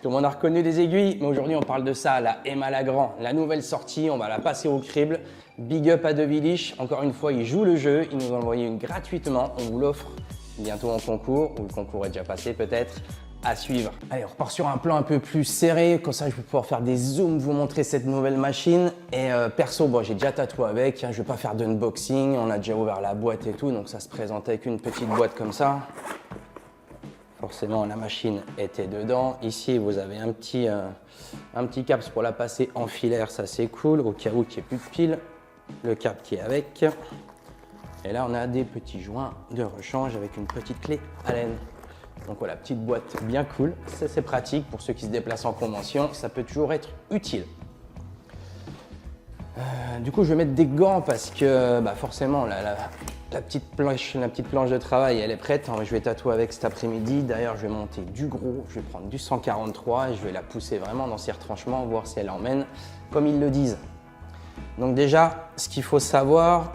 Tout le monde a reconnu des aiguilles, mais aujourd'hui on parle de ça, la Emma Lagrand, la nouvelle sortie, on va la passer au crible. Big up à De Villiche, encore une fois il joue le jeu, il nous a envoyé une gratuitement, on vous l'offre bientôt en concours, ou le concours est déjà passé peut-être, à suivre. Allez, on repart sur un plan un peu plus serré, comme ça je vais pouvoir faire des zooms, vous montrer cette nouvelle machine. Et perso, bon, j'ai déjà tatoué avec, hein, je vais pas faire d'unboxing, on a déjà ouvert la boîte et tout, donc ça se présente avec une petite boîte comme ça. Forcément, la machine était dedans. Ici, vous avez un petit caps pour la passer en filaire, ça c'est cool, au cas où il n'y ait plus de pile. Le cap qui est avec. Et là, on a des petits joints de rechange avec une petite clé Allen. Donc voilà, petite boîte bien cool. Ça, c'est pratique pour ceux qui se déplacent en convention. Ça peut toujours être utile. Du coup, je vais mettre des gants parce que forcément, la petite planche de travail, elle est prête. Je vais tatouer avec cet après-midi. D'ailleurs, je vais monter du gros. Je vais prendre du 143 et je vais la pousser vraiment dans ses retranchements, voir si elle emmène comme ils le disent. Donc déjà, ce qu'il faut savoir,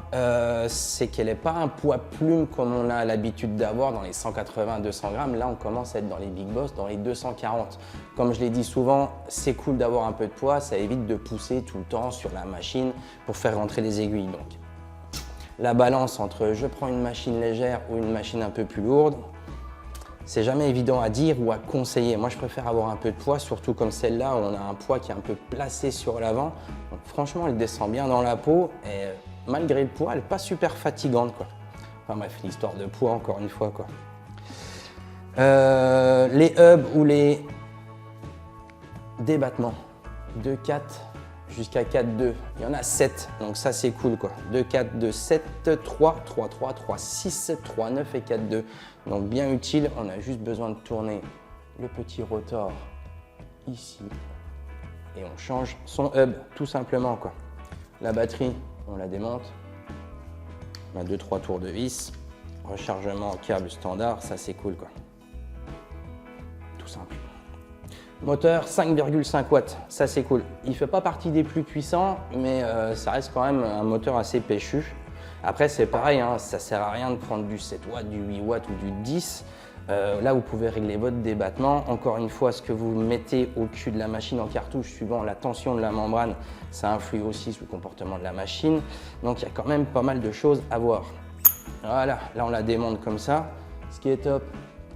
c'est qu'elle n'est pas un poids plume comme on a l'habitude d'avoir dans les 180-200 grammes. Là, on commence à être dans les big boss, dans les 240. Comme je l'ai dit souvent, c'est cool d'avoir un peu de poids, ça évite de pousser tout le temps sur la machine pour faire rentrer les aiguilles. Donc, la balance entre je prends une machine légère ou une machine un peu plus lourde, c'est jamais évident à dire ou à conseiller. Moi, je préfère avoir un peu de poids, surtout comme celle-là, où on a un poids qui est un peu placé sur l'avant. Donc, franchement, elle descend bien dans la peau et malgré le poids, elle n'est pas super fatigante, quoi. Enfin bref, l'histoire de poids, encore une fois, quoi. Les hubs ou les débattements de 4 jusqu'à 4-2, il y en a 7, donc ça c'est cool quoi. 2, 4, 2, 7, 3, 3, 3, 3, 6, 3, 9 et 4, 2. Donc bien utile, on a juste besoin de tourner le petit rotor ici et on change son hub tout simplement quoi. La batterie, on la démonte, on a 2-3 tours de vis, rechargement en câble standard, ça c'est cool quoi. Tout simple. Moteur 5,5 watts, ça c'est cool. Il ne fait pas partie des plus puissants, mais ça reste quand même un moteur assez péchu. Après c'est pareil, hein, ça ne sert à rien de prendre du 7 watts, du 8 watts ou du 10. Là vous pouvez régler votre débattement. Encore une fois, ce que vous mettez au cul de la machine en cartouche, suivant la tension de la membrane, ça influe aussi sur le comportement de la machine. Donc il y a quand même pas mal de choses à voir. Voilà, là on la démonte comme ça. Ce qui est top,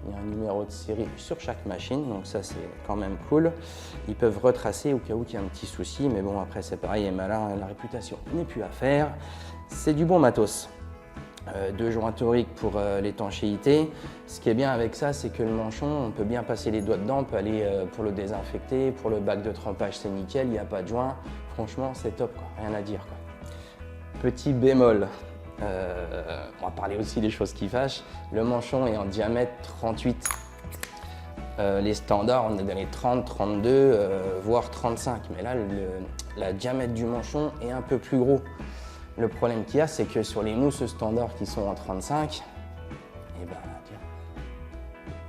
il y a un numéro de série sur chaque machine, donc ça c'est quand même cool. Ils peuvent retracer au cas où il y a un petit souci, mais bon après c'est pareil, et malin, la réputation n'est plus à faire. C'est du bon matos. 2 joints toriques pour l'étanchéité. Ce qui est bien avec ça, c'est que le manchon, on peut bien passer les doigts dedans, on peut aller pour le désinfecter, pour le bac de trempage c'est nickel, il n'y a pas de joint. Franchement c'est top, quoi. Rien à dire, quoi. Petit bémol. On va parler aussi des choses qui fâchent. Le manchon est en diamètre 38. Les standards, on est dans les 30, 32, voire 35. Mais là, la diamètre du manchon est un peu plus gros. Le problème qu'il y a, c'est que sur les mousses standards qui sont en 35, eh ben, tiens,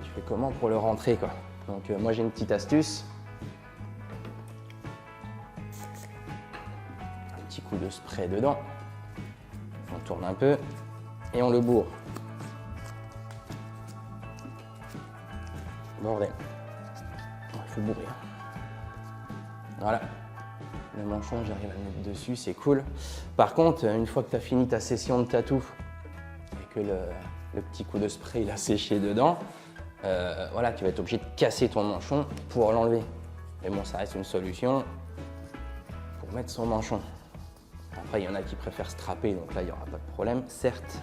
tu fais comment pour le rentrer, quoi. Donc moi j'ai une petite astuce. Un petit coup de spray dedans. On tourne un peu et on le bourre. Bordel. Il faut bourrer. Voilà. Le manchon, j'arrive à le mettre dessus, c'est cool. Par contre, une fois que tu as fini ta session de tatou et que le petit coup de spray il a séché dedans, voilà, tu vas être obligé de casser ton manchon pour l'enlever. Mais bon, ça reste une solution pour mettre son manchon. Après, il y en a qui préfèrent strapper, donc là, il n'y aura pas de problème, certes.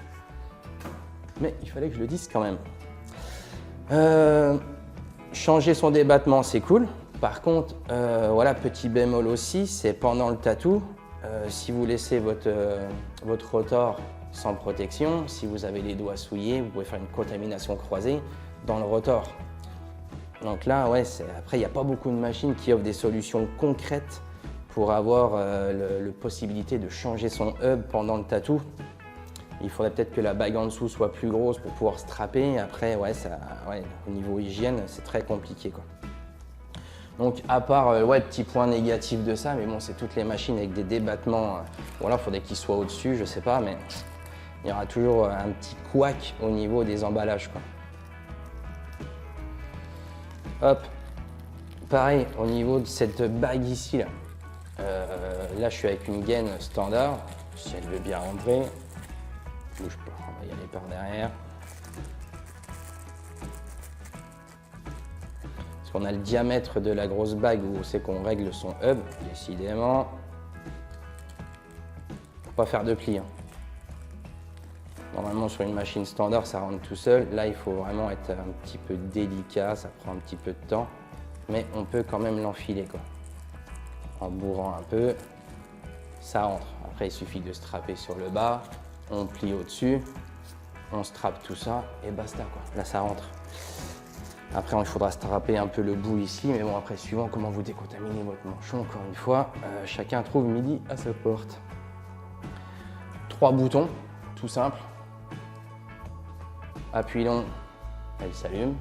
Mais il fallait que je le dise quand même. Changer son débattement, c'est cool. Par contre, voilà, petit bémol aussi, c'est pendant le tatou, si vous laissez votre rotor sans protection, si vous avez les doigts souillés, vous pouvez faire une contamination croisée dans le rotor. Donc là, ouais, après, il n'y a pas beaucoup de machines qui offrent des solutions concrètes pour avoir la possibilité de changer son hub pendant le tatou. Il faudrait peut-être que la bague en dessous soit plus grosse pour pouvoir strapper. Après, ouais, au niveau hygiène, c'est très compliqué, quoi. Donc, à part, petit point négatif de ça, mais bon, c'est toutes les machines avec des débattements. Voilà, il faudrait qu'ils soient au-dessus, je sais pas, mais il y aura toujours un petit couac au niveau des emballages, quoi. Hop, Pareil, au niveau de cette bague ici, là, là je suis avec une gaine standard, si elle veut bien rentrer. Bouge pas, on va y aller par derrière. Parce qu'on a le diamètre de la grosse bague où c'est qu'on règle son hub, décidément. Faut pas faire de plis. Hein. Normalement sur une machine standard ça rentre tout seul. Là il faut vraiment être un petit peu délicat, ça prend un petit peu de temps. Mais on peut quand même l'enfiler quoi. En bourrant un peu, ça rentre. Après il suffit de strapper sur le bas, on plie au-dessus, on strappe tout ça et basta quoi. Là ça rentre. Après il faudra strapper un peu le bout ici, mais bon après suivant comment vous décontaminez votre manchon, encore une fois, chacun trouve midi à sa porte. 3 boutons, tout simple. Appui long, elle s'allume.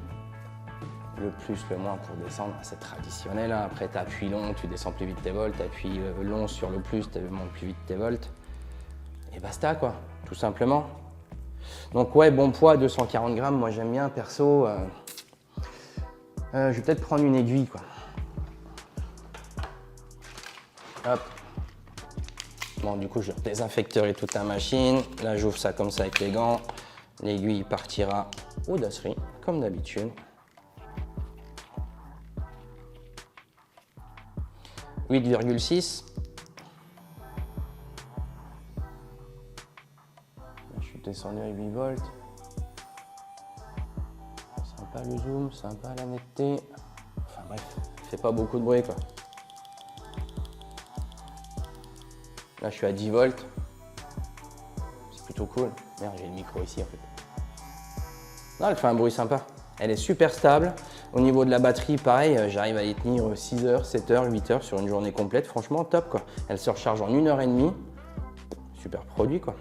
Le plus, le moins pour descendre, c'est traditionnel. Hein. Après, tu appuies long, tu descends plus vite tes volts. Tu appuies long sur le plus, tu montes plus vite tes volts. Et basta, quoi, tout simplement. Donc, ouais, bon poids, 240 grammes. Moi, j'aime bien, perso. Je vais peut-être prendre une aiguille, quoi. Hop. Bon, du coup, je désinfecterai toute la machine. Là, j'ouvre ça comme ça avec les gants. L'aiguille partira au dasserie, comme d'habitude. 8,6. Je suis descendu à 8 volts. Sympa le zoom, sympa la netteté. Enfin bref, fait pas beaucoup de bruit quoi. Là je suis à 10 volts. C'est plutôt cool. Merde, j'ai le micro ici en fait. Non, elle fait un bruit sympa. Elle est super stable. Au niveau de la batterie, pareil, j'arrive à y tenir 6 heures, 7 heures, 8 heures sur une journée complète. Franchement, top quoi. Elle se recharge en 1h30. Super produit quoi.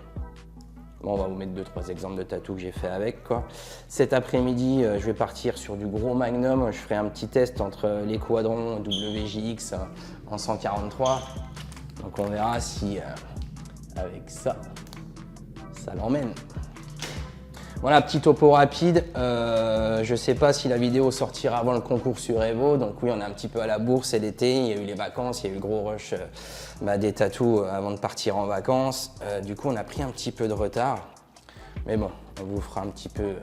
Bon, on va vous mettre 2-3 exemples de tatous que j'ai fait avec quoi. Cet après-midi, je vais partir sur du gros magnum. Je ferai un petit test entre les quadrons WJX en 143. Donc on verra si avec ça, ça l'emmène. Voilà, petit topo rapide. Je ne sais pas si la vidéo sortira avant le concours sur Evo. Donc oui, on est un petit peu à la bourse, c'est l'été. Il y a eu les vacances, il y a eu le gros rush des tatous avant de partir en vacances. Du coup, on a pris un petit peu de retard. Mais bon, on vous fera un petit peu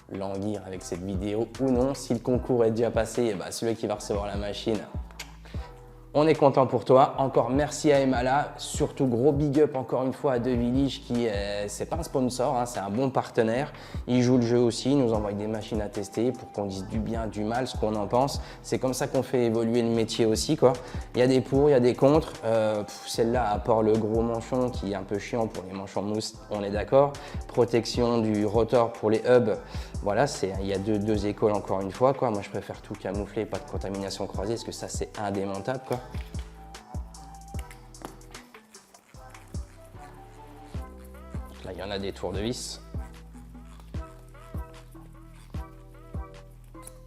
languir avec cette vidéo ou non. Si le concours est déjà passé, bah, celui qui va recevoir la machine, on est content pour toi. Encore merci à Emala. Surtout gros big up encore une fois à De Villige qui c'est pas un sponsor, hein, c'est un bon partenaire. Il joue le jeu aussi, il nous envoie des machines à tester pour qu'on dise du bien, du mal, ce qu'on en pense. C'est comme ça qu'on fait évoluer le métier aussi quoi. Il y a des pour, il y a des contre. Celle-là, à part le gros manchon qui est un peu chiant pour les manchons mousse, on est d'accord. Protection du rotor pour les hubs. Voilà, il y a deux écoles encore une fois quoi. Moi je préfère tout camoufler, pas de contamination croisée parce que ça c'est indémontable quoi. Là, il y en a des tours de vis.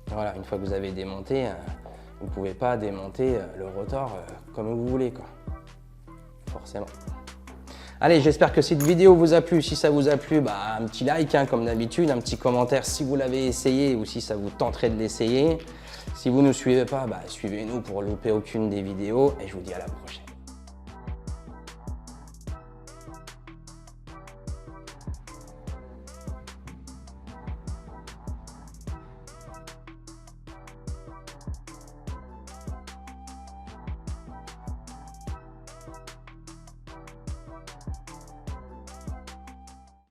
Voilà, une fois que vous avez démonté, vous ne pouvez pas démonter le rotor comme vous voulez, quoi. Forcément. Allez, j'espère que cette vidéo vous a plu. Si ça vous a plu, bah, un petit like, hein, comme d'habitude, un petit commentaire si vous l'avez essayé ou si ça vous tenterait de l'essayer. Si vous ne nous suivez pas, bah, suivez-nous pour louper aucune des vidéos et je vous dis à la prochaine.